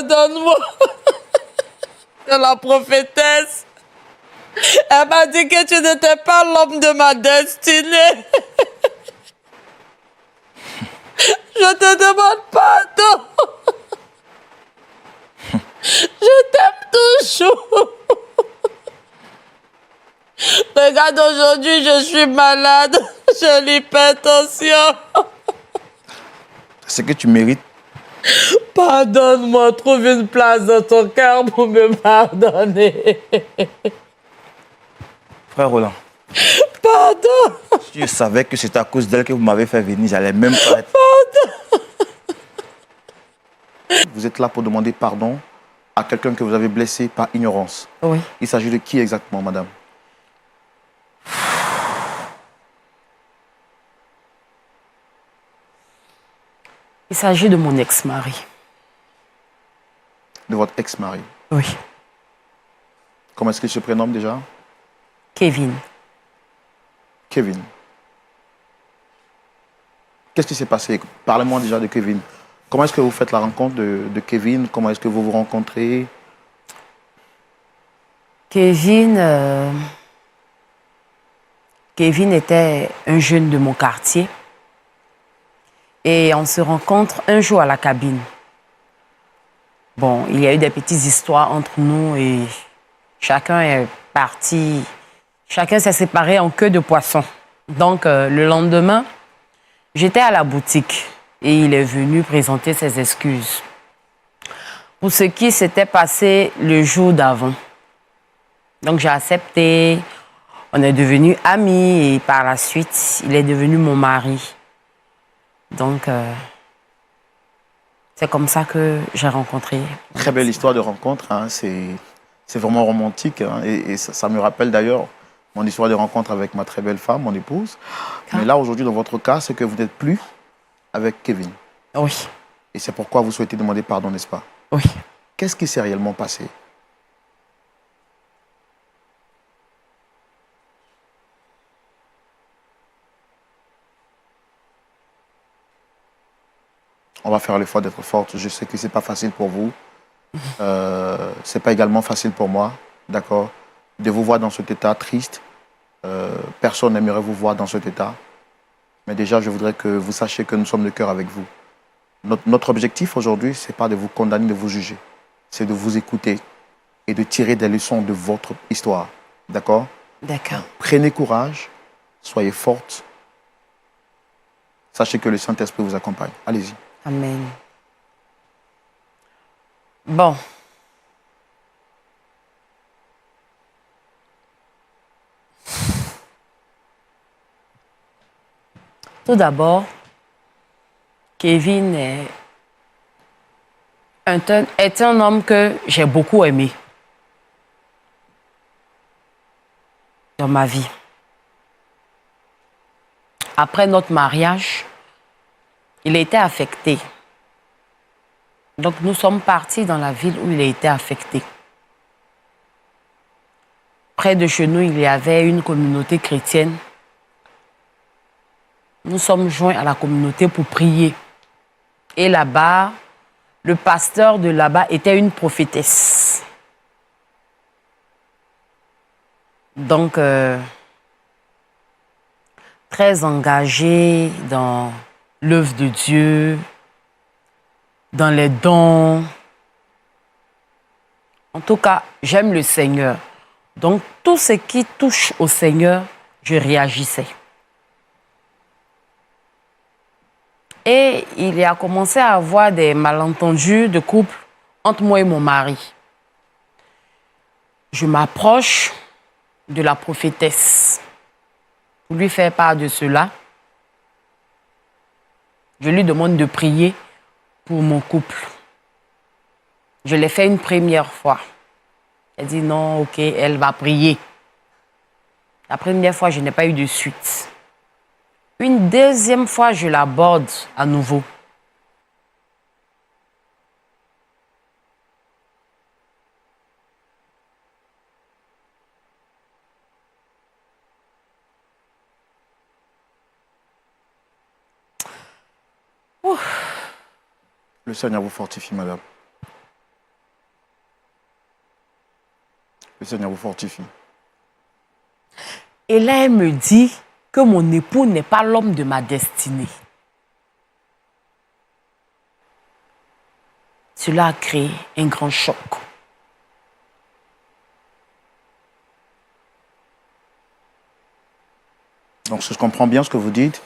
pardonne-moi. C'est la prophétesse. Elle m'a dit que tu n'étais pas l'homme de ma destinée. Je te demande pardon. Je t'aime toujours. Regarde, aujourd'hui, je suis malade. J'ai l'hypertension. C'est ce que tu mérites. Pardonne-moi, trouve une place dans ton cœur pour me pardonner. Frère Roland. Pardon. Si je savais que c'est à cause d'elle que vous m'avez fait venir, j'allais même pas être... Pardon. Vous êtes là pour demander pardon à quelqu'un que vous avez blessé par ignorance. Oui. Il s'agit de qui exactement, madame? Il s'agit de mon ex-mari. De votre ex-mari? Oui. Comment est-ce qu'il se prénomme déjà? Kevin. Kevin. Qu'est-ce qui s'est passé? Parlez-moi déjà de Kevin. Comment est-ce que vous faites la rencontre de Kevin? Comment est-ce que vous vous rencontrez? Kevin était un jeune de mon quartier. Et on se rencontre un jour à la cabine. Bon, il y a eu des petites histoires entre nous et chacun est parti, chacun s'est séparé en queue de poisson. Donc, le lendemain, j'étais à la boutique et il est venu présenter ses excuses pour ce qui s'était passé le jour d'avant. Donc, j'ai accepté, on est devenus amis et par la suite, il est devenu mon mari. Donc, c'est comme ça que j'ai rencontré. Très belle histoire de rencontre, hein. C'est vraiment romantique, hein. Et ça me rappelle d'ailleurs mon histoire de rencontre avec ma très belle femme, mon épouse. Mais là, aujourd'hui, dans votre cas, c'est que vous n'êtes plus avec Kevin. Oui. Et c'est pourquoi vous souhaitez demander pardon, n'est-ce pas? Oui. Qu'est-ce qui s'est réellement passé? On va faire l'effort d'être forte. Je sais que ce n'est pas facile pour vous. Ce n'est pas également facile pour moi, d'accord? De vous voir dans cet état triste. Personne n'aimerait vous voir dans cet état. Mais déjà, je voudrais que vous sachiez que nous sommes de cœur avec vous. Notre objectif aujourd'hui, ce n'est pas de vous condamner, de vous juger. C'est de vous écouter et de tirer des leçons de votre histoire. D'accord? D'accord. Prenez courage, soyez forte. Sachez que le Saint-Esprit vous accompagne. Allez-y. Amen. Bon. Tout d'abord, Kevin est un homme que j'ai beaucoup aimé dans ma vie. Après notre mariage, il a été affecté. Donc, nous sommes partis dans la ville où il a été affecté. Près de chez nous, il y avait une communauté chrétienne. Nous sommes joints à la communauté pour prier. Et là-bas, le pasteur de là-bas était une prophétesse. Donc, très engagé dans l'œuvre de Dieu, dans les dons. En tout cas, j'aime le Seigneur. Donc, tout ce qui touche au Seigneur, je réagissais. Et il a commencé à avoir des malentendus de couple entre moi et mon mari. Je m'approche de la prophétesse pour lui faire part de cela. Je lui demande de prier pour mon couple. Je l'ai fait une première fois. Elle dit non, ok, elle va prier. La première fois, je n'ai pas eu de suite. Une deuxième fois, je l'aborde à nouveau. Le Seigneur vous fortifie, madame. Le Seigneur vous fortifie. Et là, elle me dit que mon époux n'est pas l'homme de ma destinée. Cela a créé un grand choc. Donc, si je comprends bien ce que vous dites,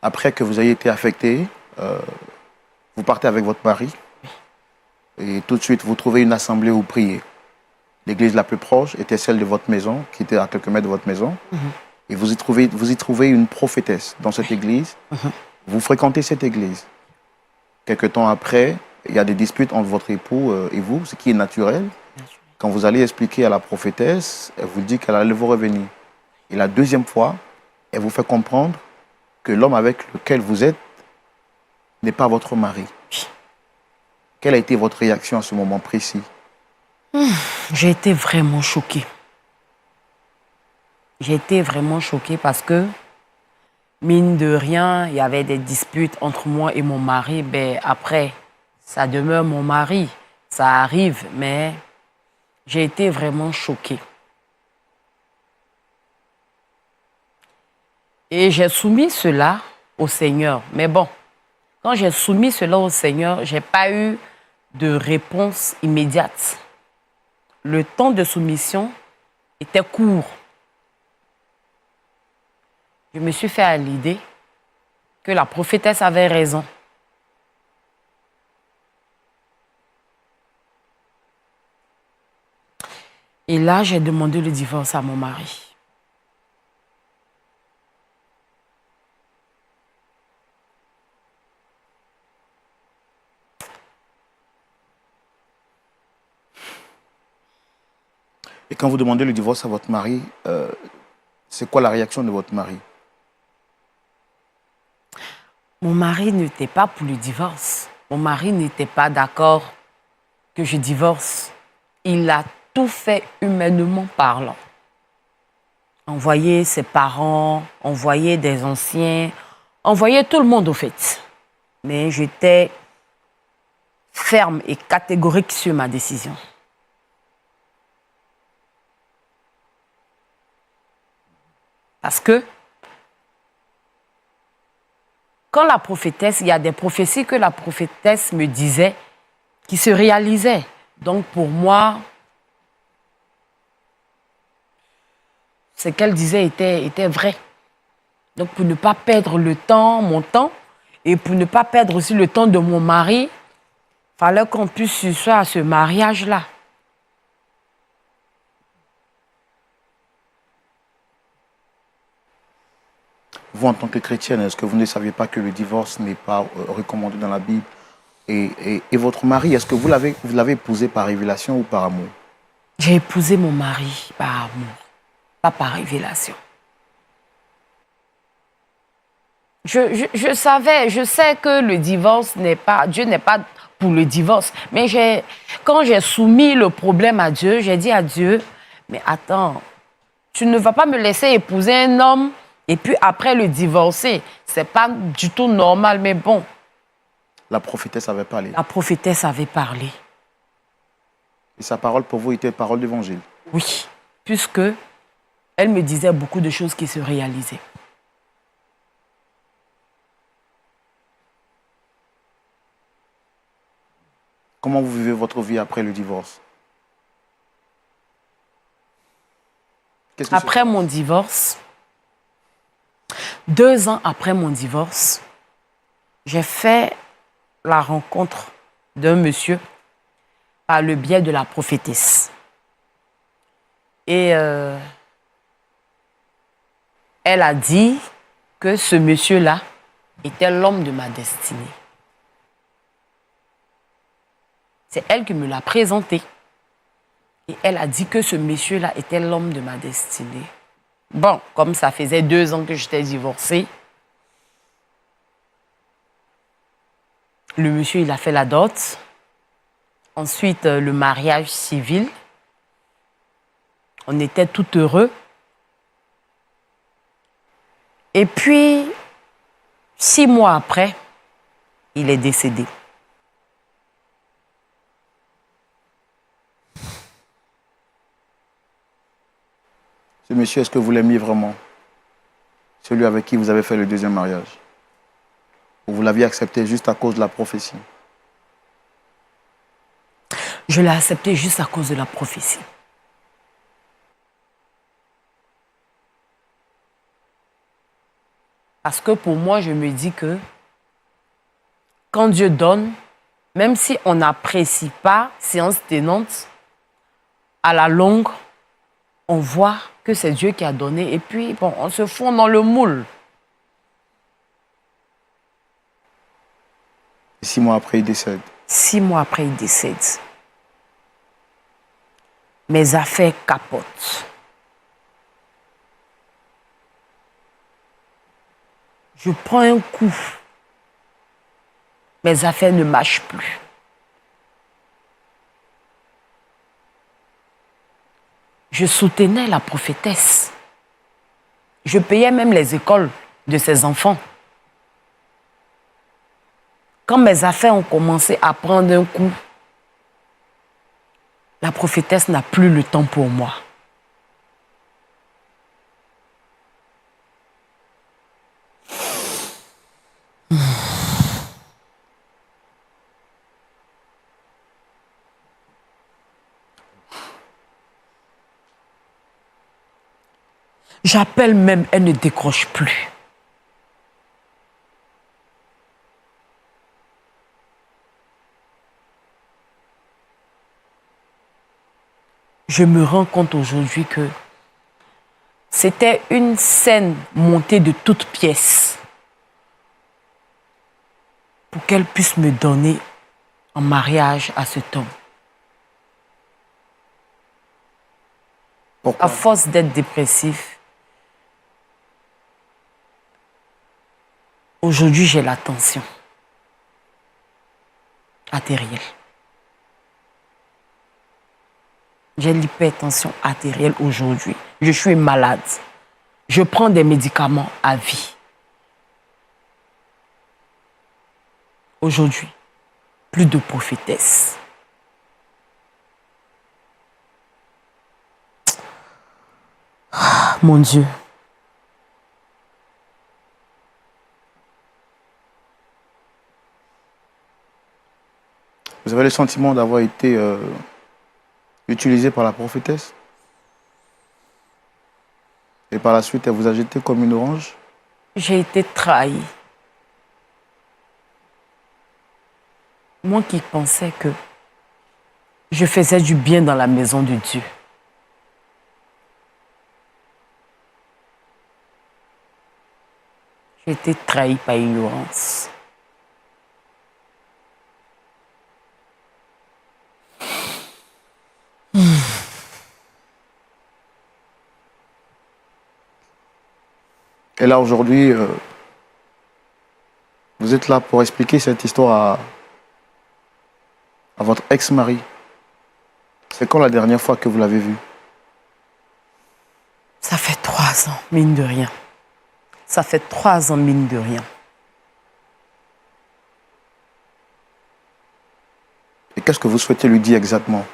après que vous ayez été affecté, vous partez avec votre mari et tout de suite, vous trouvez une assemblée où prier. L'église la plus proche était celle de votre maison, qui était à quelques mètres de votre maison. Et vous y trouvez une prophétesse dans cette église. Vous fréquentez cette église. Quelque temps après, il y a des disputes entre votre époux et vous, ce qui est naturel. Quand vous allez expliquer à la prophétesse, elle vous dit qu'elle allait vous revenir. Et la deuxième fois, elle vous fait comprendre que l'homme avec lequel vous êtes n'est pas votre mari. Quelle a été votre réaction à ce moment précis? J'ai été vraiment choquée. J'ai été vraiment choquée parce que, mine de rien, il y avait des disputes entre moi et mon mari. Ben, après, ça demeure mon mari. Ça arrive, mais j'ai été vraiment choquée. Et j'ai soumis cela au Seigneur. Mais bon, quand j'ai soumis cela au Seigneur, je n'ai pas eu de réponse immédiate. Le temps de soumission était court. Je me suis fait à l'idée que la prophétesse avait raison. Et là, j'ai demandé le divorce à mon mari. Et quand vous demandez le divorce à votre mari, c'est quoi la réaction de votre mari? Mon mari n'était pas pour le divorce. Mon mari n'était pas d'accord que je divorce. Il a tout fait humainement parlant. Envoyer ses parents, envoyer des anciens, envoyer tout le monde au fait. Mais j'étais ferme et catégorique sur ma décision. Parce que quand la prophétesse, il y a des prophéties que la prophétesse me disait qui se réalisaient. Donc pour moi, ce qu'elle disait était vrai. Donc pour ne pas perdre le temps, mon temps, et pour ne pas perdre aussi le temps de mon mari, il fallait qu'on puisse surseoir à ce mariage-là. Vous, en tant que chrétienne, est-ce que vous ne saviez pas que le divorce n'est pas recommandé dans la Bible? Et votre mari, est-ce que vous l'avez épousé par révélation ou par amour? J'ai épousé mon mari par amour, pas par révélation. Je savais, je sais que le divorce n'est pas, Dieu n'est pas pour le divorce. Mais quand j'ai soumis le problème à Dieu, j'ai dit à Dieu, mais attends, tu ne vas pas me laisser épouser un homme et puis après le divorcer. C'est pas du tout normal, mais bon. La prophétesse avait parlé. La prophétesse avait parlé. Et sa parole pour vous était parole d'évangile? Oui, puisque elle me disait beaucoup de choses qui se réalisaient. Comment vous vivez votre vie après le divorce? Après mon divorce, 2 ans après mon divorce, j'ai fait la rencontre d'un monsieur par le biais de la prophétesse. Et elle a dit que ce monsieur-là était l'homme de ma destinée. C'est elle qui me l'a présenté. Et elle a dit que ce monsieur-là était l'homme de ma destinée. Bon, comme ça faisait 2 ans que j'étais divorcée, le monsieur, il a fait la dot. Ensuite, le mariage civil. On était tout heureux. Et puis, 6 mois après, il est décédé. Ce monsieur, est-ce que vous l'aimiez vraiment? Celui avec qui vous avez fait le deuxième mariage? Ou vous l'aviez accepté juste à cause de la prophétie? Je l'ai accepté juste à cause de la prophétie. Parce que pour moi, je me dis que quand Dieu donne, même si on n'apprécie pas séance tenante, à la longue, on voit que c'est Dieu qui a donné et puis bon, on se fond dans le moule. Et 6 mois après, il décède. 6 mois après, il décède. Mes affaires capotent. Je prends un coup. Mes affaires ne marchent plus. Je soutenais la prophétesse. Je payais même les écoles de ses enfants. Quand mes affaires ont commencé à prendre un coup, la prophétesse n'a plus le temps pour moi. J'appelle même, elle ne décroche plus. Je me rends compte aujourd'hui que c'était une scène montée de toutes pièces pour qu'elle puisse me donner en mariage à cet homme. Pourquoi? À force d'être dépressif, aujourd'hui j'ai la tension artérielle. J'ai l'hypertension artérielle aujourd'hui. Je suis malade. Je prends des médicaments à vie. Aujourd'hui, plus de prophétesse. Ah, mon Dieu. Vous avez le sentiment d'avoir été utilisé par la prophétesse? Et par la suite, elle vous a jeté comme une orange? J'ai été trahie. Moi qui pensais que je faisais du bien dans la maison de Dieu. J'ai été trahie par ignorance. Et là, aujourd'hui, vous êtes là pour expliquer cette histoire à votre ex-mari. C'est quand la dernière fois que vous l'avez vu? Ça fait 3 ans, mine de rien. Ça fait 3 ans, mine de rien. Et qu'est-ce que vous souhaitez lui dire exactement?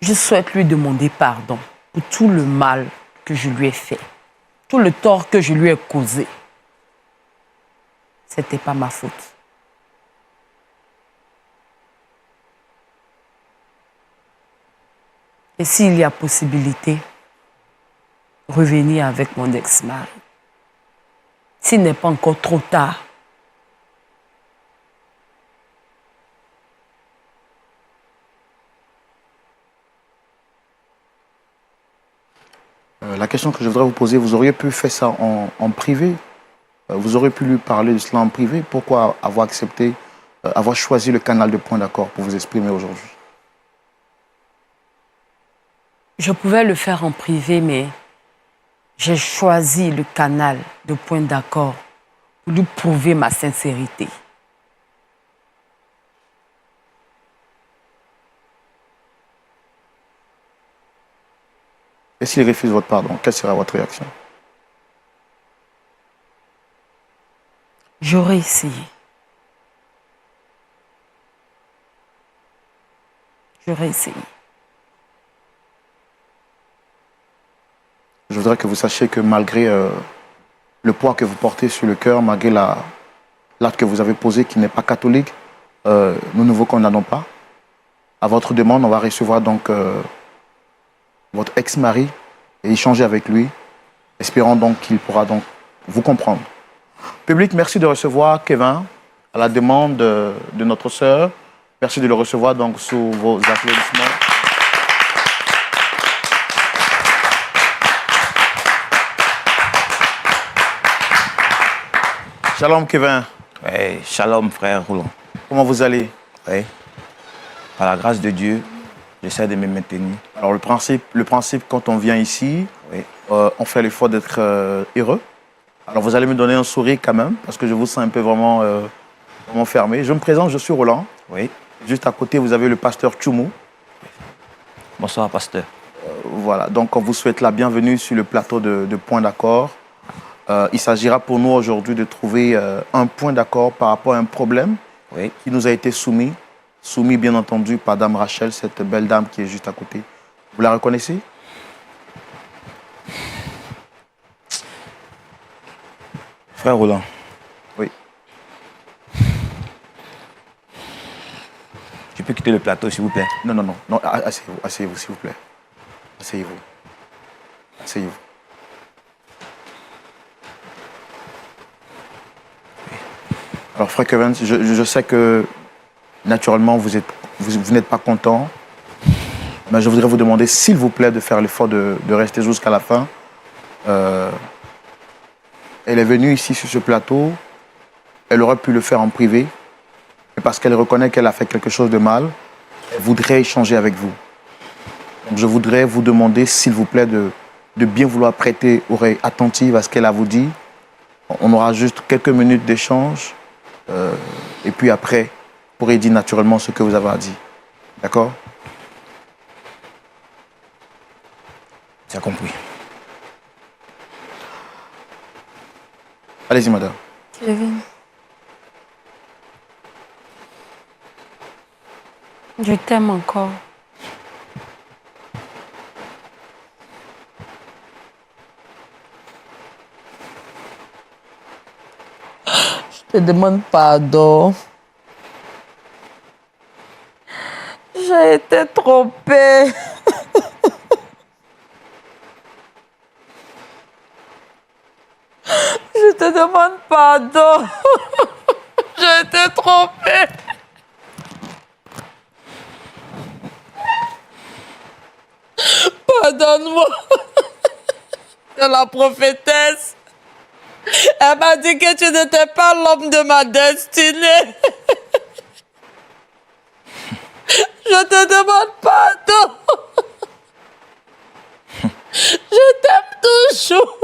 Je souhaite lui demander pardon pour tout le mal que je lui ai fait, tout le tort que je lui ai causé. C'était pas ma faute. Et s'il y a possibilité, revenir avec mon ex-mari. S'il n'est pas encore trop tard. La question que je voudrais vous poser, vous auriez pu faire ça en privé? Vous auriez pu lui parler de cela en privé? Pourquoi avoir accepté, avoir choisi le canal de point d'accord pour vous exprimer aujourd'hui? Je pouvais le faire en privé, mais j'ai choisi le canal de point d'accord pour lui prouver ma sincérité. Et s'il refuse votre pardon, quelle sera votre réaction? J'aurais essayé. J'aurais essayé. voudrais que vous sachiez que malgré le poids que vous portez sur le cœur, malgré l'acte que vous avez posé qui n'est pas catholique, nous ne vous condamnons pas. À votre demande, on va recevoir donc votre ex-mari et échanger avec lui, espérant donc qu'il pourra donc vous comprendre. Public, merci de recevoir Kevin à la demande de notre sœur. Merci de le recevoir donc sous vos applaudissements. Shalom Kevin. Oui, shalom frère Roland. Comment vous allez? Oui. Par la grâce de Dieu, j'essaie de me maintenir. Alors le principe quand on vient ici, Oui. on fait l'effort d'être heureux. Alors vous allez me donner un sourire quand même, parce que je vous sens un peu vraiment fermé. Je me présente, je suis Roland. Oui. Juste à côté, vous avez le pasteur Tchoumou. Bonsoir pasteur. Voilà, donc on vous souhaite la bienvenue sur le plateau de Point d'accord. Il s'agira pour nous aujourd'hui de trouver un point d'accord par rapport à un problème Oui. qui nous a été soumis bien entendu par Dame Rachel, cette belle dame qui est juste à côté. Vous la reconnaissez? Frère Roland. Oui. Je peux quitter le plateau s'il vous plaît? Non, asseyez-vous s'il vous plaît. Asseyez-vous. Alors, frère Kevin, je sais que naturellement, vous n'êtes pas content, mais je voudrais vous demander, s'il vous plaît, de faire l'effort de rester jusqu'à la fin. Elle est venue ici sur ce plateau, elle aurait pu le faire en privé, mais parce qu'elle reconnaît qu'elle a fait quelque chose de mal, elle voudrait échanger avec vous. Donc, je voudrais vous demander, s'il vous plaît, de bien vouloir prêter oreille attentive à ce qu'elle a à vous dire. On aura juste quelques minutes d'échange. Et puis après, vous pourrez dire naturellement ce que vous avez à dire. D'accord? Tu as compris. Allez-y, madame. Kevin. Je t'aime encore. Je te demande pardon. J'ai été trompée. Je te demande pardon. J'ai été trompée. Pardonne-moi. C'est la prophétesse. Elle m'a dit que tu n'étais pas l'homme de ma destinée. Je te demande pardon. Je t'aime toujours.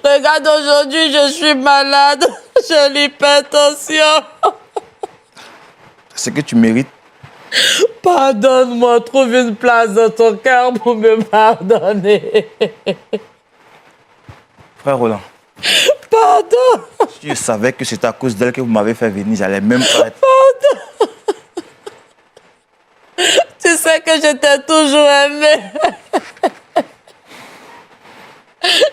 Regarde, aujourd'hui, je suis malade. J'ai l'hypertension. C'est ce que tu mérites. Pardonne-moi, trouve une place dans ton cœur pour me pardonner. Frère Roland. Pardon. Si je savais que c'était à cause d'elle que vous m'avez fait venir, j'allais même pas être... Pardon. Tu sais que je t'ai toujours aimé.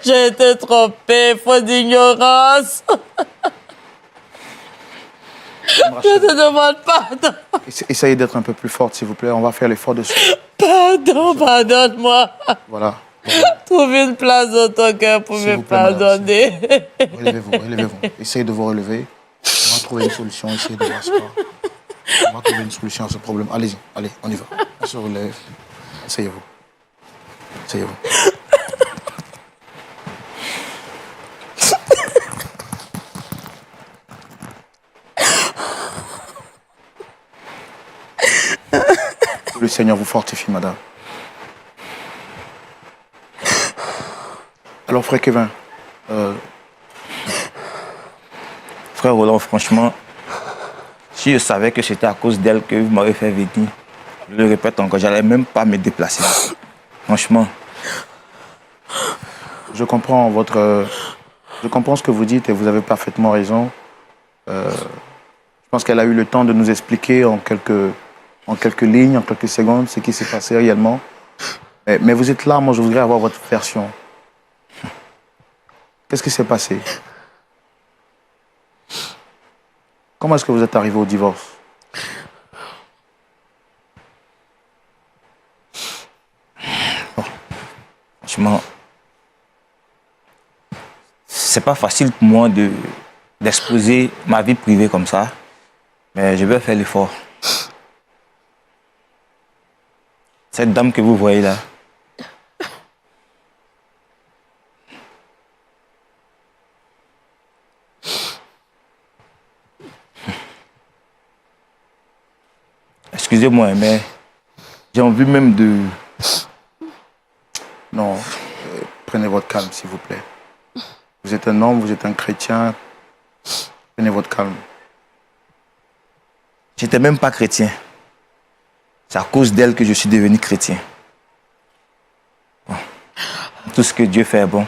J'ai été trompée, faute d'ignorance. Je te demande pardon. Essayez d'être un peu plus forte, s'il vous plaît. On va faire l'effort dessus. Pardon, pardonne-moi. Voilà. Trouve une place dans ton cœur pour S'il me vous plaît, madame, pardonner. Relevez-vous. Essayez de vous relever. On va trouver une solution. Essayez de voir ça. On va trouver une solution à ce problème. Allez-y, allez, on y va. On se relève. Asseyez-vous. Le Seigneur vous fortifie, madame. Alors, frère Kevin, Frère Roland, franchement, si je savais que c'était à cause d'elle que vous m'avez fait venir, je le répète encore, j'allais même pas me déplacer. Franchement. je comprends ce que vous dites et vous avez parfaitement raison. Je pense qu'elle a eu le temps de nous expliquer en quelques lignes, en quelques secondes, ce qui s'est passé réellement. Mais vous êtes là, moi je voudrais avoir votre version. Qu'est-ce qui s'est passé? Comment est-ce que vous êtes arrivé au divorce? Franchement, c'est pas facile pour moi d'exposer ma vie privée comme ça, mais je vais faire l'effort. Cette dame que vous voyez là, excusez-moi, mais j'ai envie même de... Non, prenez votre calme, s'il vous plaît. Vous êtes un homme, vous êtes un chrétien. Prenez votre calme. J'étais même pas chrétien. C'est à cause d'elle que je suis devenu chrétien. Bon. Tout ce que Dieu fait est bon.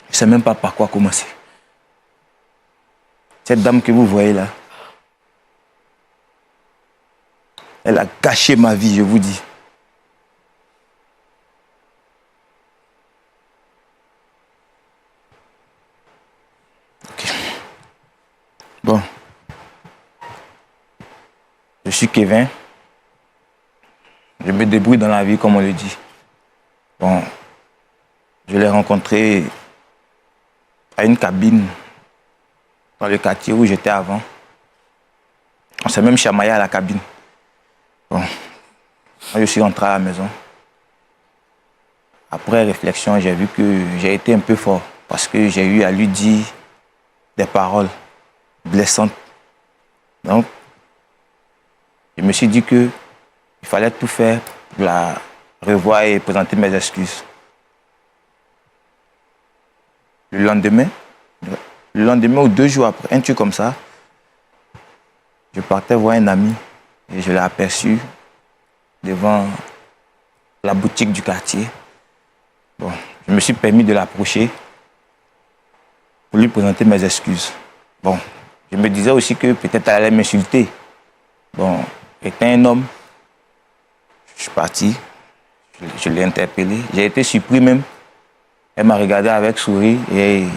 Je sais même pas par quoi commencer. Cette dame que vous voyez là, elle a gâché ma vie, je vous dis. Ok. Bon. Je suis Kevin. Je me débrouille dans la vie, comme on le dit. Bon. Je l'ai rencontré à une cabine dans le quartier où j'étais avant. On s'est même chamaillé à la cabine. Bon, moi je suis rentré à la maison. Après réflexion, j'ai vu que j'ai été un peu fort parce que j'ai eu à lui dire des paroles blessantes. Donc, je me suis dit qu'il fallait tout faire pour la revoir et présenter mes excuses. Le lendemain ou 2 jours après, un truc comme ça, je partais voir un ami et je l'ai aperçu devant la boutique du quartier. Bon, je me suis permis de l'approcher pour lui présenter mes excuses. Bon, je me disais aussi que peut-être elle allait m'insulter. Bon, étant un homme, je suis parti, je l'ai interpellé. J'ai été surpris même. Elle m'a regardé avec sourire et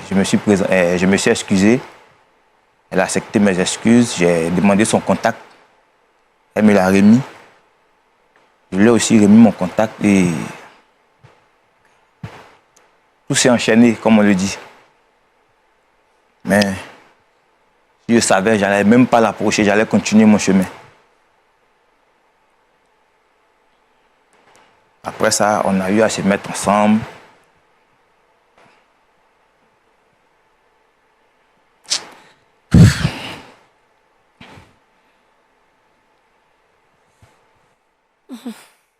je me suis excusé. Elle a accepté mes excuses. J'ai demandé son contact. Elle me l'a remis. Je lui ai aussi remis mon contact et tout s'est enchaîné, comme on le dit. Mais si je savais, je n'allais même pas l'approcher, j'allais continuer mon chemin. Après ça, on a eu à se mettre ensemble.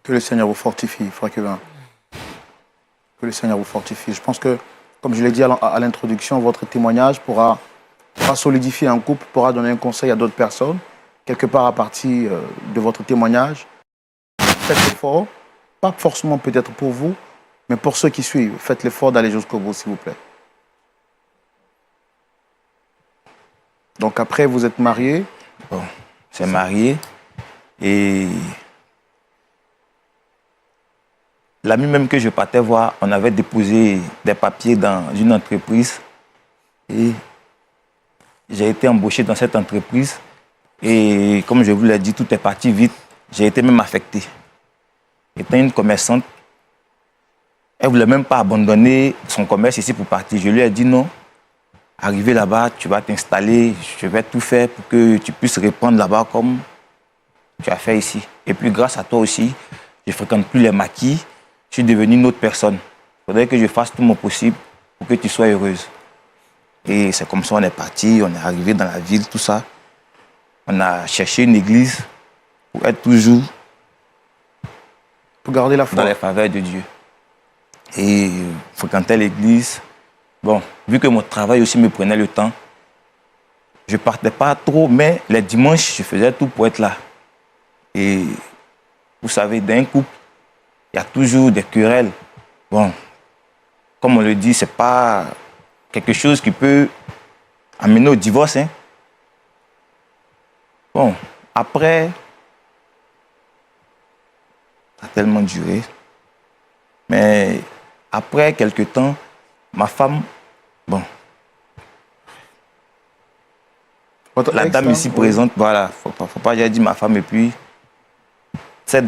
Que le Seigneur vous fortifie, frère Kevin. Que le Seigneur vous fortifie. Je pense que, comme je l'ai dit à l'introduction, votre témoignage pourra solidifier un couple, pourra donner un conseil à d'autres personnes, quelque part à partir de votre témoignage. Faites l'effort, pas forcément peut-être pour vous, mais pour ceux qui suivent. Faites l'effort d'aller jusqu'au bout, s'il vous plaît. Donc après, vous êtes marié. Bon, c'est marié et l'ami même que je partais voir, on avait déposé des papiers dans une entreprise et j'ai été embauché dans cette entreprise et comme je vous l'ai dit, tout est parti vite. J'ai été même affecté. Étant une commerçante, elle ne voulait même pas abandonner son commerce ici pour partir. Je lui ai dit non. Arrivé là-bas, tu vas t'installer, je vais tout faire pour que tu puisses répondre là-bas comme tu as fait ici. Et puis grâce à toi aussi, je ne fréquente plus les maquis, je suis devenu une autre personne. Il faudrait que je fasse tout mon possible pour que tu sois heureuse. Et c'est comme ça on est parti, on est arrivé dans la ville, tout ça. On a cherché une église pour être toujours Pour garder la foi. dans les faveurs de Dieu. Et fréquenter l'église. Bon, vu que mon travail aussi me prenait le temps, je ne partais pas trop, mais les dimanches, je faisais tout pour être là. Et vous savez, dans un couple, il y a toujours des querelles. bon, comme on le dit, c'est pas quelque chose qui peut amener au divorce. Hein. Bon, après, ça a tellement duré. Mais après quelque temps, ma femme, bon, la dame ici présente, voilà, faut pas j'ai dit ma femme et puis cette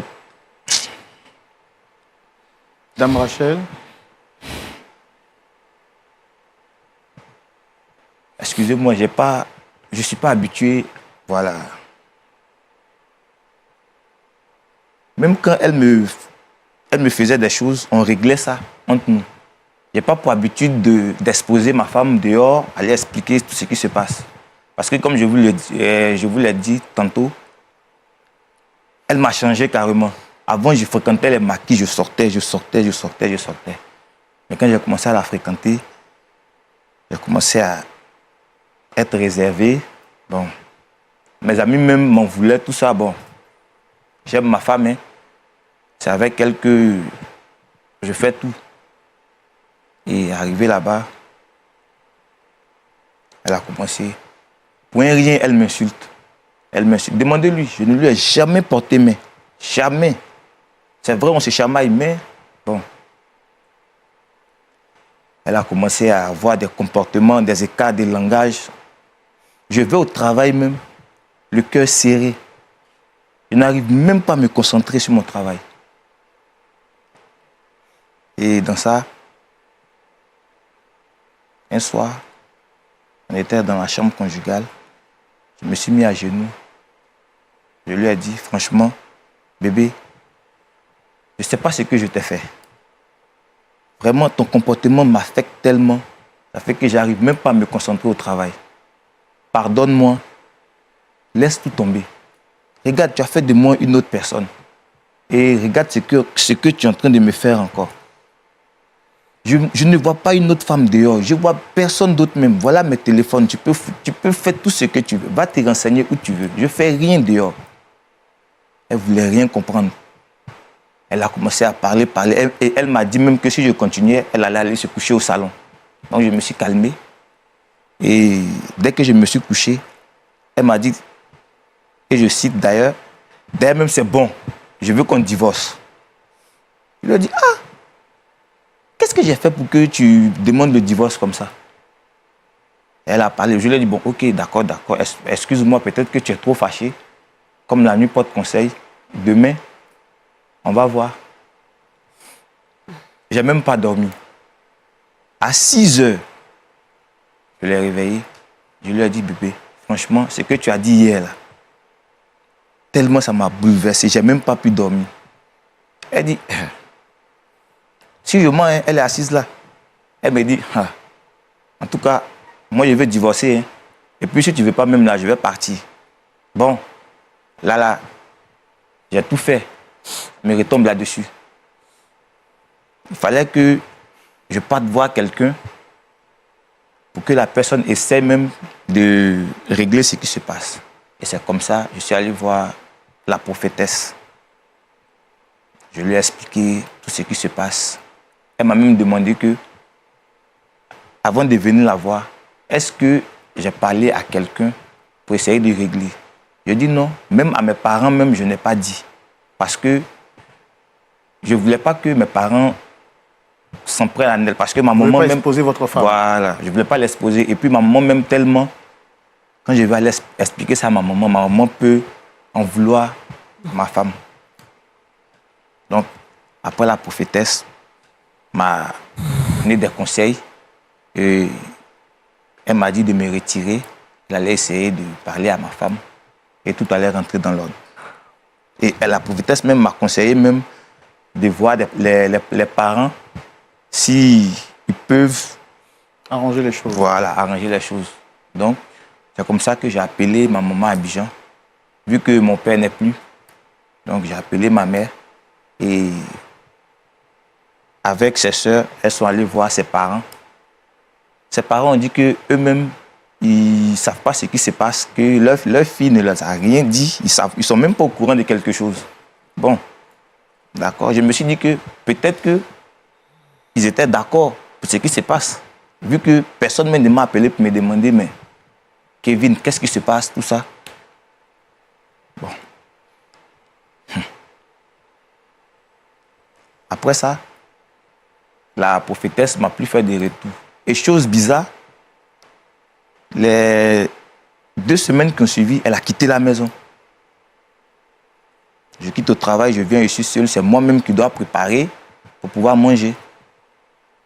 Dame Rachel. Excusez-moi, je suis pas habitué, voilà. Même quand elle me faisait des choses, on réglait ça entre nous. Je n'ai pas pour habitude d'exposer ma femme dehors, aller expliquer tout ce qui se passe. Parce que comme je vous l'ai dit tantôt, elle m'a changé carrément. Avant, je fréquentais les maquis, je sortais. Mais quand j'ai commencé à la fréquenter, j'ai commencé à être réservé. Bon, mes amis même m'en voulaient, tout ça. Bon, j'aime ma femme, hein. C'est avec elle que je fais tout. Et arrivé là-bas, elle a commencé. Pour un rien, elle m'insulte. Demandez-lui, je ne lui ai jamais porté main. Jamais. C'est vrai, on se chamaille, mais bon. Elle a commencé à avoir des comportements, des écarts de langage. Je vais au travail même, le cœur serré. Je n'arrive même pas à me concentrer sur mon travail. Et dans ça, un soir, on était dans la chambre conjugale. Je me suis mis à genoux. Je lui ai dit, franchement, bébé, je ne sais pas ce que je t'ai fait. Vraiment, ton comportement m'affecte tellement. Ça fait que j'arrive même pas à me concentrer au travail. Pardonne-moi. Laisse tout tomber. Regarde, tu as fait de moi une autre personne. Et regarde ce que tu es en train de me faire encore. Je ne vois pas une autre femme dehors. Je vois personne d'autre même. Voilà mes téléphones. Tu peux faire tout ce que tu veux. Va te renseigner où tu veux. Je ne fais rien dehors. Elle ne voulait rien comprendre. Elle a commencé à parler. Et elle m'a dit même que si je continuais, elle allait aller se coucher au salon. Donc je me suis calmé. Et dès que je me suis couché, elle m'a dit, et je cite d'ailleurs même c'est bon, je veux qu'on divorce. Je lui ai dit, ah, qu'est-ce que j'ai fait pour que tu demandes le divorce comme ça? Elle a parlé, je lui ai dit, bon, ok, d'accord, excuse-moi, peut-être que tu es trop fâché. Comme la nuit porte conseil, demain, on va voir. J'ai même pas dormi. À 6 heures, je l'ai réveillé. Je lui ai dit, bébé, franchement, ce que tu as dit hier, là, tellement ça m'a bouleversé, j'ai même pas pu dormir. Elle dit, si je mens, elle est assise là. Elle me dit, ah, en tout cas, moi je vais divorcer. Hein. Et puis si tu ne veux pas même là, je vais partir. Bon, là, j'ai tout fait. Elle me retombe là-dessus. Il fallait que je parte voir quelqu'un pour que la personne essaie même de régler ce qui se passe. Et c'est comme ça, je suis allé voir la prophétesse. Je lui ai expliqué tout ce qui se passe. Elle m'a même demandé que, avant de venir la voir, est-ce que j'ai parlé à quelqu'un pour essayer de régler? Je dis non, même à mes parents, même je n'ai pas dit. Parce que je ne voulais pas que mes parents s'en prennent à elle. Parce que ma maman. Vous ne voulez pas même exposer votre femme. Voilà, je ne voulais pas l'exposer. Et puis ma maman, même tellement, quand je vais aller expliquer ça à ma maman peut en vouloir ma femme. Donc, après la prophétesse m'a donné des conseils. Et elle m'a dit de me retirer. Elle allait essayer de parler à ma femme. Et tout allait rentrer dans l'ordre. Et la prophétesse même m'a conseillé même de voir les parents s'ils peuvent arranger les choses. Voilà, arranger les choses. Donc, c'est comme ça que j'ai appelé ma maman à Abidjan. Vu que mon père n'est plus, donc j'ai appelé ma mère. Et avec ses sœurs, elles sont allées voir ses parents. Ses parents ont dit qu'eux-mêmes, ils ne savent pas ce qui se passe, que leur fille ne leur a rien dit. Ils ne sont même pas au courant de quelque chose. Bon, d'accord. Je me suis dit que peut-être que ils étaient d'accord pour ce qui se passe. Vu que personne ne m'a appelé pour me demander, mais Kevin, qu'est-ce qui se passe, tout ça. Bon. Après ça, la prophétesse m'a plus fait de retour. Et chose bizarre, les 2 semaines qui ont suivi, elle a quitté la maison. Je quitte au travail, je viens, je suis seul, c'est moi-même qui dois préparer pour pouvoir manger.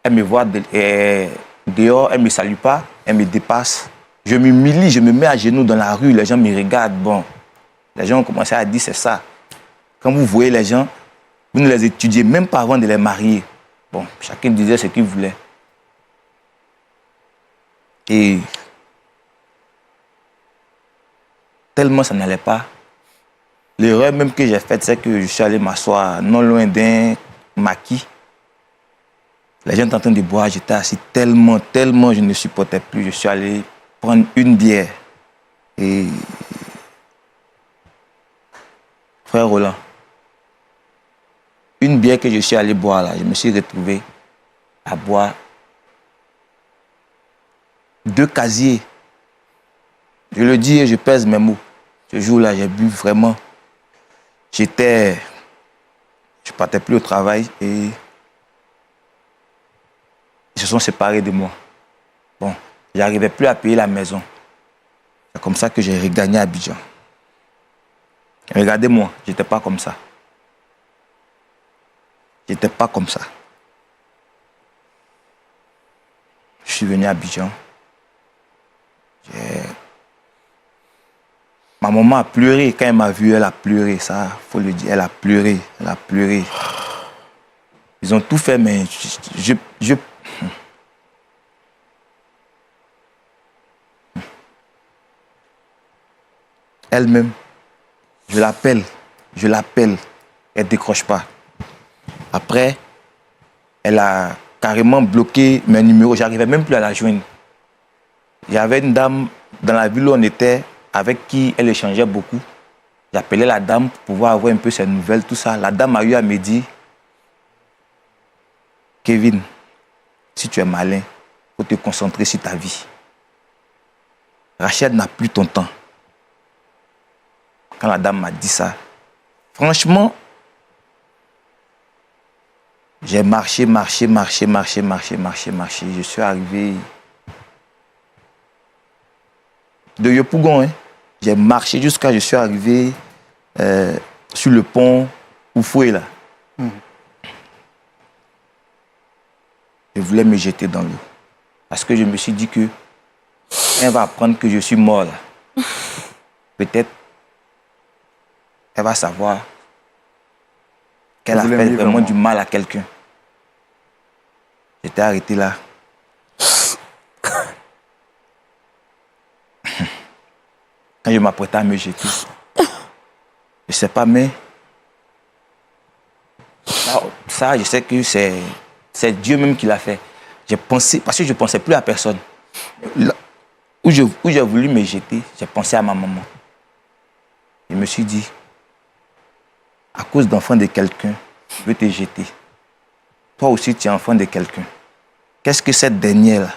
Elle me voit dehors, elle ne me salue pas, elle me dépasse. Je m'humilie, je me mets à genoux dans la rue, les gens me regardent. Bon, les gens ont commencé à dire c'est ça. Quand vous voyez les gens, vous ne les étudiez même pas avant de les marier. Bon, chacun disait ce qu'il voulait. Et tellement ça n'allait pas. L'erreur même que j'ai faite, c'est que je suis allé m'asseoir non loin d'un maquis. Les gens étaient en train de boire, j'étais assis tellement je ne supportais plus. Je suis allé prendre une bière. Et frère Roland, une bière que je suis allé boire là, je me suis retrouvé à boire 2 casiers. Je le dis et je pèse mes mots. Ce jour-là, j'ai bu vraiment. Je partais plus au travail et ils se sont séparés de moi. Bon, je n'arrivais plus à payer la maison. C'est comme ça que j'ai regagné Abidjan. Regardez-moi, je n'étais pas comme ça. Je n'étais pas comme ça. Je suis venu à Abidjan. Ma maman a pleuré. Quand elle m'a vu, elle a pleuré. Ça, il faut le dire. Elle a pleuré. Elle a pleuré. Ils ont tout fait, mais elle-même, je l'appelle, elle ne décroche pas. Après, elle a carrément bloqué mes numéros, j'arrivais même plus à la joindre. Il y avait une dame dans la ville où on était, avec qui elle échangeait beaucoup. J'appelais la dame pour pouvoir avoir un peu ses nouvelles, tout ça. La dame a eu à me dire, Kevin, si tu es malin, il faut te concentrer sur ta vie. Rachel n'a plus ton temps. Quand la dame m'a dit ça, franchement, j'ai marché. Je suis arrivé de Yopougon. J'ai marché jusqu'à je suis arrivé sur le pont Oufoué là. Je voulais me jeter dans l'eau. Parce que je me suis dit que elle va apprendre que je suis mort là. Peut-être elle va savoir qu'elle a fait vraiment du mal à quelqu'un. J'étais arrêté là. Quand je m'apprêtais à me jeter, je ne sais pas, mais ça, je sais que c'est Dieu même qui l'a fait. J'ai pensé, parce que je ne pensais plus à personne. Là, où j'ai voulu me jeter, j'ai pensé à ma maman. Je me suis dit, à cause d'enfant de quelqu'un, je veux te jeter. Toi aussi, tu es enfant de quelqu'un. Qu'est-ce que cette dernière-là?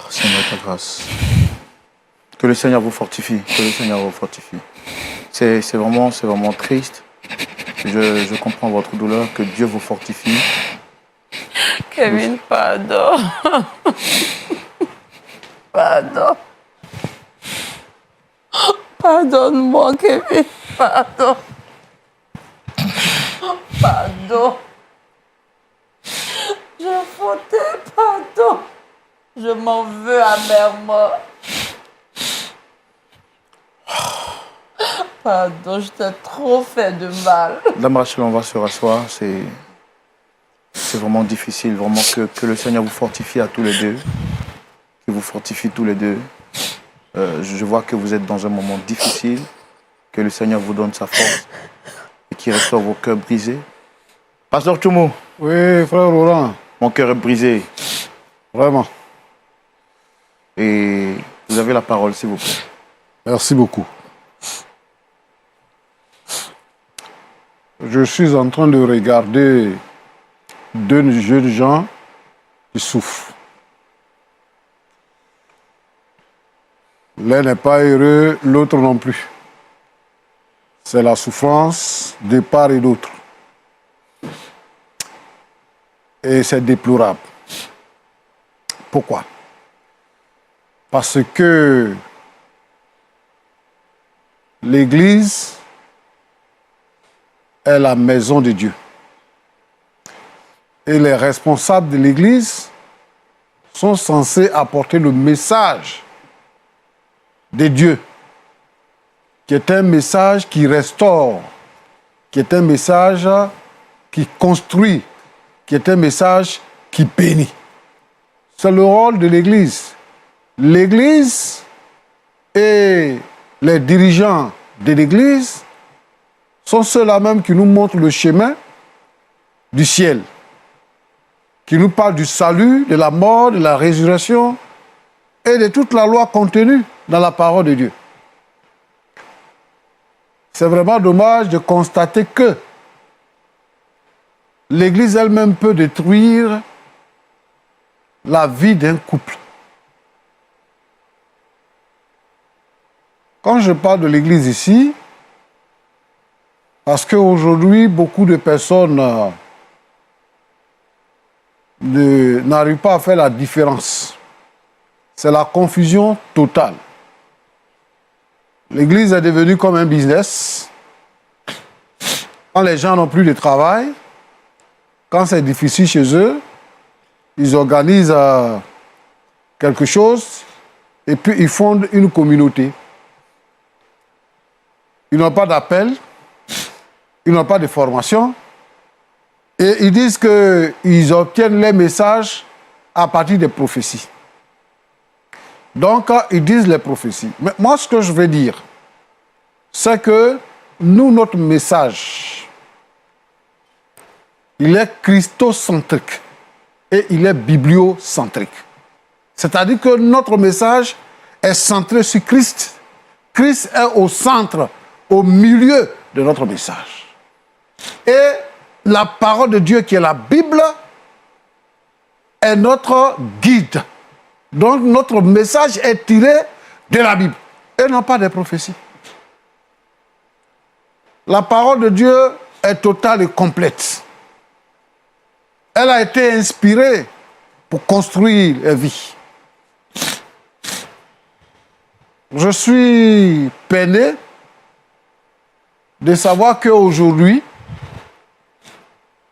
Seigneur, ta grâce. Que le Seigneur vous fortifie. Que le Seigneur vous fortifie. C'est vraiment triste. Je comprends votre douleur. Que Dieu vous fortifie. Kevin, pardon. Pardon. Pardonne-moi, Kevin. Pardon. Pardon. J'ai fauté, pardon. Je m'en veux amèrement. Pardon, je t'ai trop fait de mal. Dame Rachel, on va se rasseoir. C'est vraiment difficile. Vraiment que le Seigneur vous fortifie à tous les deux. Qu'il vous fortifie tous les deux. Je vois que vous êtes dans un moment difficile. Que le Seigneur vous donne sa force. Et qu'il restaure vos cœurs brisés. Pasteur Tchoumou. Oui, frère Roland. Mon cœur est brisé. Vraiment. Et vous avez la parole, s'il vous plaît. Merci beaucoup. je suis en train de regarder deux jeunes gens qui souffrent. L'un n'est pas heureux, l'autre non plus. C'est la souffrance de part et d'autre. Et c'est déplorable. Pourquoi? Parce que l'Église est la maison de Dieu. Et les responsables de l'Église sont censés apporter le message de Dieu, qui est un message qui restaure, qui est un message qui construit, qui est un message qui bénit. C'est le rôle de l'Église. L'Église et les dirigeants de l'Église sont ceux-là même qui nous montrent le chemin du ciel, qui nous parlent du salut, de la mort, de la résurrection et de toute la loi contenue dans la parole de Dieu. C'est vraiment dommage de constater que l'Église elle-même peut détruire la vie d'un couple. Quand je parle de l'Église ici, parce qu'aujourd'hui, beaucoup de personnes n'arrivent pas à faire la différence. C'est la confusion totale. L'Église est devenue comme un business. Quand les gens n'ont plus de travail, quand c'est difficile chez eux, ils organisent quelque chose et puis ils fondent une communauté. Ils n'ont pas d'appel, ils n'ont pas de formation et ils disent qu'ils obtiennent les messages à partir des prophéties. Donc, ils disent les prophéties. Mais moi, ce que je veux dire, c'est que nous, notre message, il est christocentrique et il est bibliocentrique. C'est-à-dire que notre message est centré sur Christ. Christ est au centre, au milieu de notre message. Et la parole de Dieu qui est la Bible est notre guide. Donc notre message est tiré de la Bible et non pas des prophéties. La parole de Dieu est totale et complète. Elle a été inspirée pour construire la vie. Je suis peiné de savoir qu'aujourd'hui,